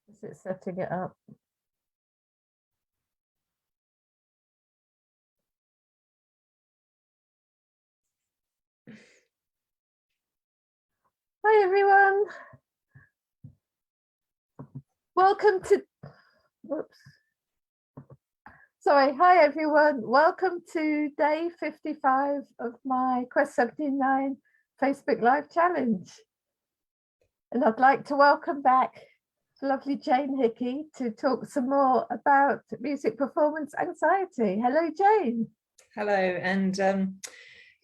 Is it setting it up? Hi everyone. Welcome to, whoops. Sorry, hi everyone. Welcome to day 55 of my Quest 79 Facebook Live Challenge. And I'd like to welcome back lovely Jane Hickey to talk some more about music performance anxiety. Hello, Jane. Hello, and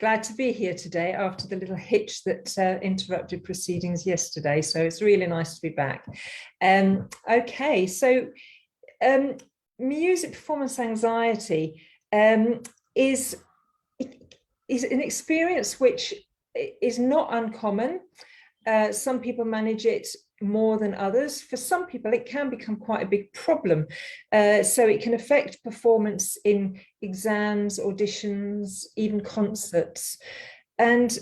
glad to be here today after the little hitch that interrupted proceedings yesterday. So it's really nice to be back. Okay, so music performance anxiety is an experience which is not uncommon. Some people manage it more than others. For some people, it can become quite a big problem. So it can affect performance in exams, auditions, even concerts. And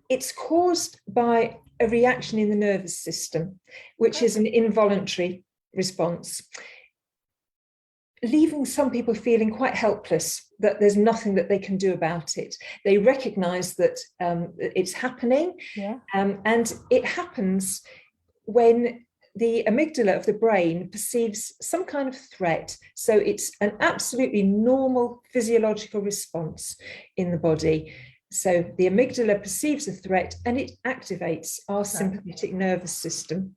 it's caused by a reaction in the nervous system, which is an involuntary response, leaving some people feeling quite helpless, that there's nothing that they can do about it. They recognize that it's happening, and it happens when the amygdala of the brain perceives some kind of threat. So it's an absolutely normal physiological response in the body. So the amygdala perceives a threat and it activates our sympathetic nervous system.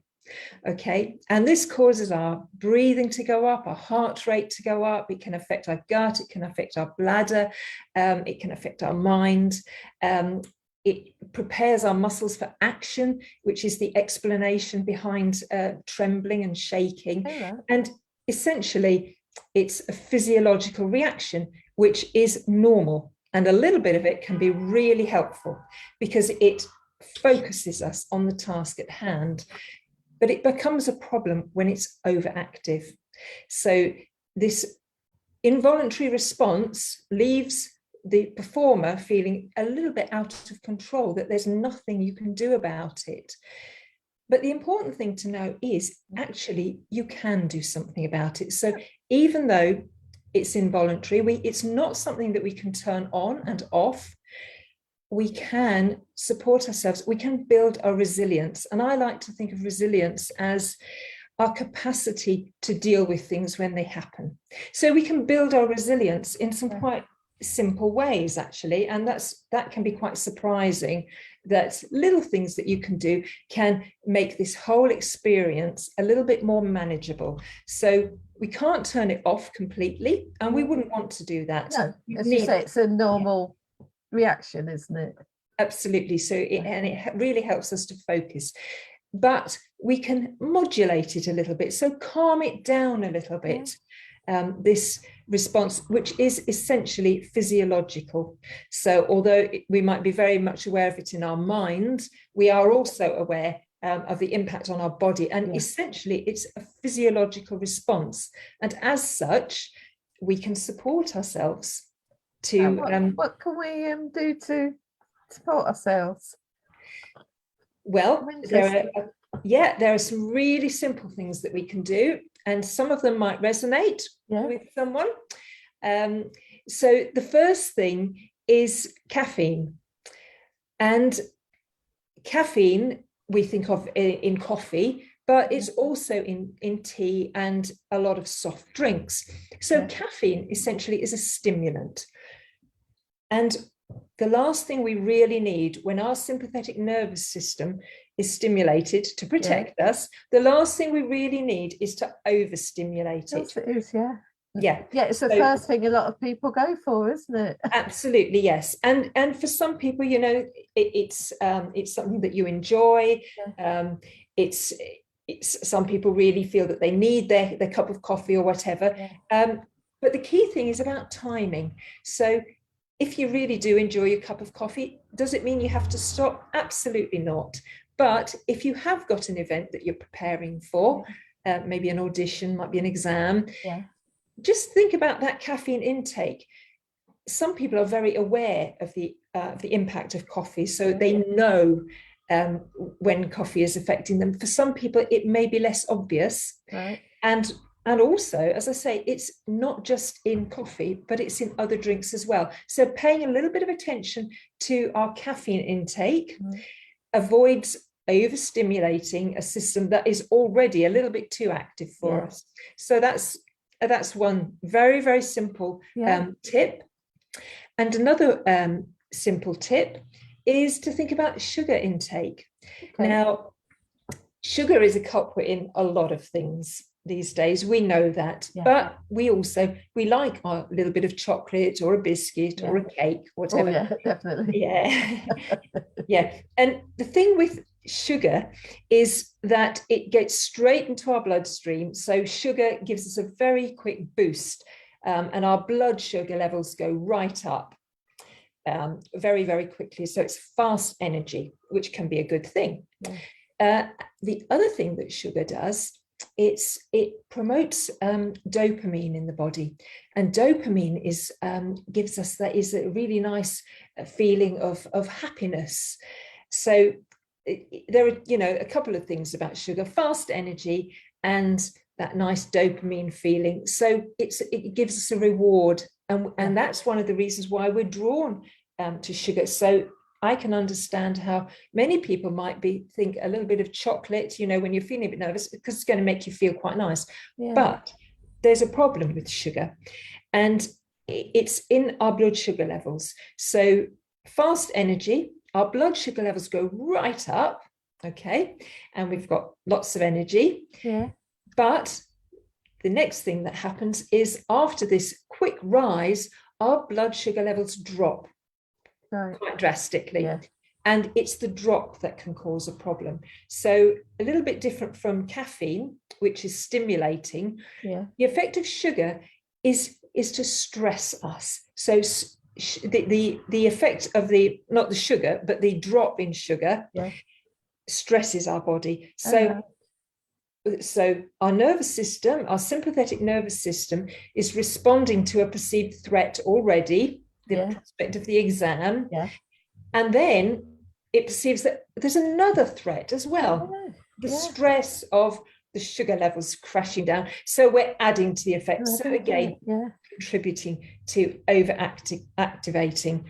Okay, and this causes our breathing to go up, our heart rate to go up. It can affect our gut, it can affect our bladder, it can affect our mind. It prepares our muscles for action, which is the explanation behind trembling and shaking. And essentially, it's a physiological reaction, which is normal. And a little bit of it can be really helpful because it focuses us on the task at hand. But it becomes a problem when it's overactive. So this involuntary response leaves the performer feeling a little bit out of control, that there's nothing you can do about it. But the important thing to know is actually you can do something about it. So even though it's involuntary, it's not something that we can turn on and off. We can support ourselves, we can build our resilience. And I like to think of resilience as our capacity to deal with things when they happen. So we can build our resilience in some quite simple ways, actually, and that can be quite surprising, that little things that you can do can make this whole experience a little bit more manageable. So we can't turn it off completely, and we wouldn't want to do that. No, as you say, it's a normal reaction, isn't it? Absolutely. So it really helps us to focus, but we can modulate it a little bit, so calm it down a little bit. This response, which is essentially physiological. So although we might be very much aware of it in our mind, we are also aware of the impact on our body. And essentially it's a physiological response. And as such, we can support ourselves to... what can we do to support ourselves? Well, there are some really simple things that we can do, and some of them might resonate with someone. So the first thing is caffeine. And caffeine we think of in coffee, but it's also in tea and a lot of soft drinks. So caffeine essentially is a stimulant. And the last thing we really need when our sympathetic nervous system is stimulated to protect us, the last thing we really need is to overstimulate it. It is, it's the so, first thing a lot of people go for, isn't it? Absolutely, yes. And for some people, you know, it's something that you enjoy. It's some people really feel that they need their cup of coffee or whatever. But the key thing is about timing. So if you really do enjoy your cup of coffee, does it mean you have to stop? Absolutely not. But if you have got an event that you're preparing for, maybe an audition, might be an exam, just think about that caffeine intake. Some people are very aware of the the impact of coffee, so they know when coffee is affecting them. For some people, it may be less obvious, right. And also, as I say, it's not just in coffee, but it's in other drinks as well. So paying a little bit of attention to our caffeine intake avoids overstimulating a system that is already a little bit too active for us. So that's one very, very simple tip. And another simple tip is to think about sugar intake. Okay. Now, sugar is a culprit in a lot of things these days, we know that, but we like a little bit of chocolate or a biscuit or a cake, whatever. Oh, yeah, definitely. Yeah. And the thing with sugar is that it gets straight into our bloodstream. So sugar gives us a very quick boost, and our blood sugar levels go right up very, very quickly. So it's fast energy, which can be a good thing. The other thing that sugar does, it promotes dopamine in the body, and dopamine gives us a really nice feeling of happiness. So there are a couple of things about sugar: fast energy and that nice dopamine feeling. So it gives us a reward, and that's one of the reasons why we're drawn to sugar. So I can understand how many people might think a little bit of chocolate, when you're feeling a bit nervous, because it's going to make you feel quite nice. But there's a problem with sugar, and it's in our blood sugar levels. So fast energy, our blood sugar levels go right up, okay? And we've got lots of energy. But the next thing that happens is, after this quick rise, our blood sugar levels drop. Quite drastically. And it's the drop that can cause a problem. So a little bit different from caffeine, which is stimulating. The effect of sugar is to stress us. So the effect of not the sugar, but the drop in sugar stresses our body. So our nervous system, our sympathetic nervous system, is responding to a perceived threat already, the prospect of the exam, and then it perceives that there's another threat as well, the stress of the sugar levels crashing down. So we're adding to the effect. So again, contributing to activating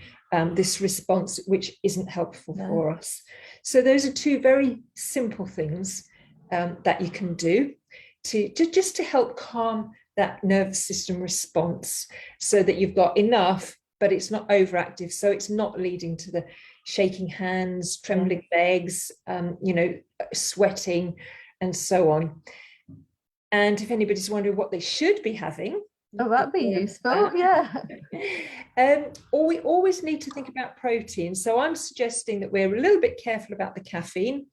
this response, which isn't helpful for us. So those are two very simple things that you can do to help calm that nervous system response, so that you've got enough, but it's not overactive, so it's not leading to the shaking hands, trembling legs, sweating, and so on. And if anybody's wondering what they should be having, that'd be useful. We always need to think about protein. So I'm suggesting that we're a little bit careful about the caffeine,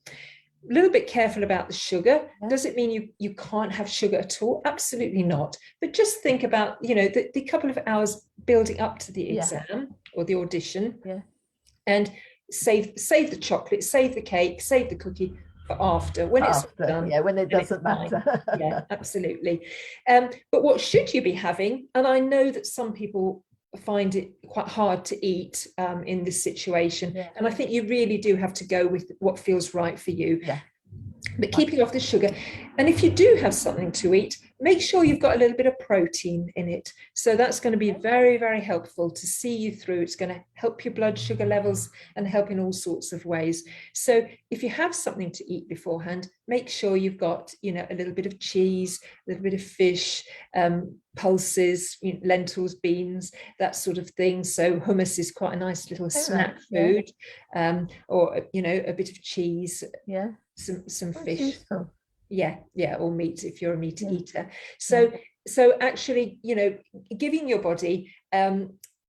a little bit careful about the sugar. Does it mean you can't have sugar at all? Absolutely not. But just think about, the couple of hours building up to the exam or the audition, and save the chocolate, save the cake, save the cookie for after, when it's done. When it doesn't matter. Absolutely. But what should you be having? And I know that some people find it quite hard to eat in this situation, and I think you really do have to go with what feels right for you. But keeping off the sugar, and if you do have something to eat, make sure you've got a little bit of protein in it. So that's going to be very, very helpful to see you through. It's going to help your blood sugar levels and help in all sorts of ways. So if you have something to eat beforehand, make sure you've got, a little bit of cheese, a little bit of fish, pulses, lentils, beans, that sort of thing. So hummus is quite a nice little snack food, or, a bit of cheese, some fish. Or meat if you're a meat eater. So actually, giving your body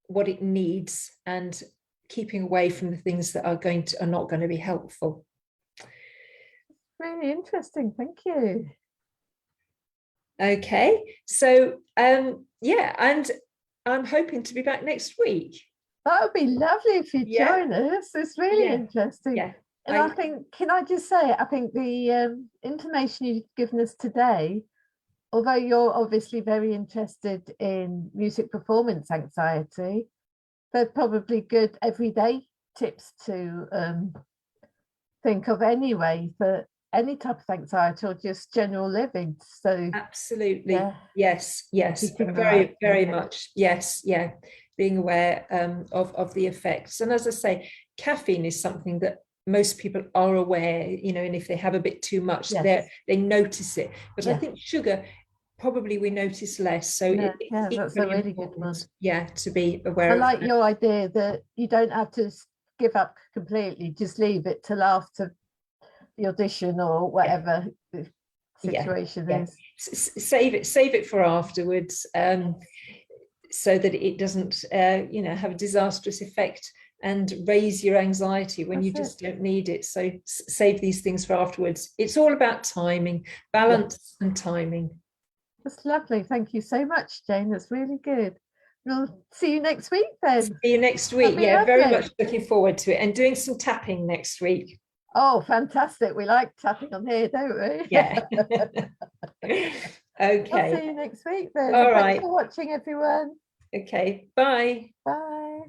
what it needs, and keeping away from the things that are not going to be helpful. Really interesting. Thank you. Okay, so and I'm hoping to be back next week. That would be lovely if you join us. It's really interesting. And I think, can I just say, I think the information you've given us today, although you're obviously very interested in music performance anxiety, they're probably good everyday tips to think of anyway for any type of anxiety or just general living. So absolutely, yeah, yes, keeping the very, light very on. much, yes, yeah, being aware of the effects. And as I say, caffeine is something that most people are aware, you know, and if they have a bit too much, Yes. they notice it. But I Yeah. think sugar, probably we notice less. So No, it's yeah, that's a equally really good one. important, yeah, to be I aware of like that. your idea that you don't have to give up completely, just leave it till after the audition or whatever the situation is. Save it for afterwards, so that it doesn't you know, have a disastrous effect and raise your anxiety when you just don't need it. So save these things for afterwards. It's all about timing, balance and timing. That's lovely. Thank you so much, Jane. That's really good. We'll see you next week then. See you next week. Yeah, very much looking forward to it, and doing some tapping next week. Oh, fantastic. We like tapping on here, don't we? Yeah. Okay. I'll see you next week then. All right. Thanks for watching, everyone. Okay. Bye. Bye.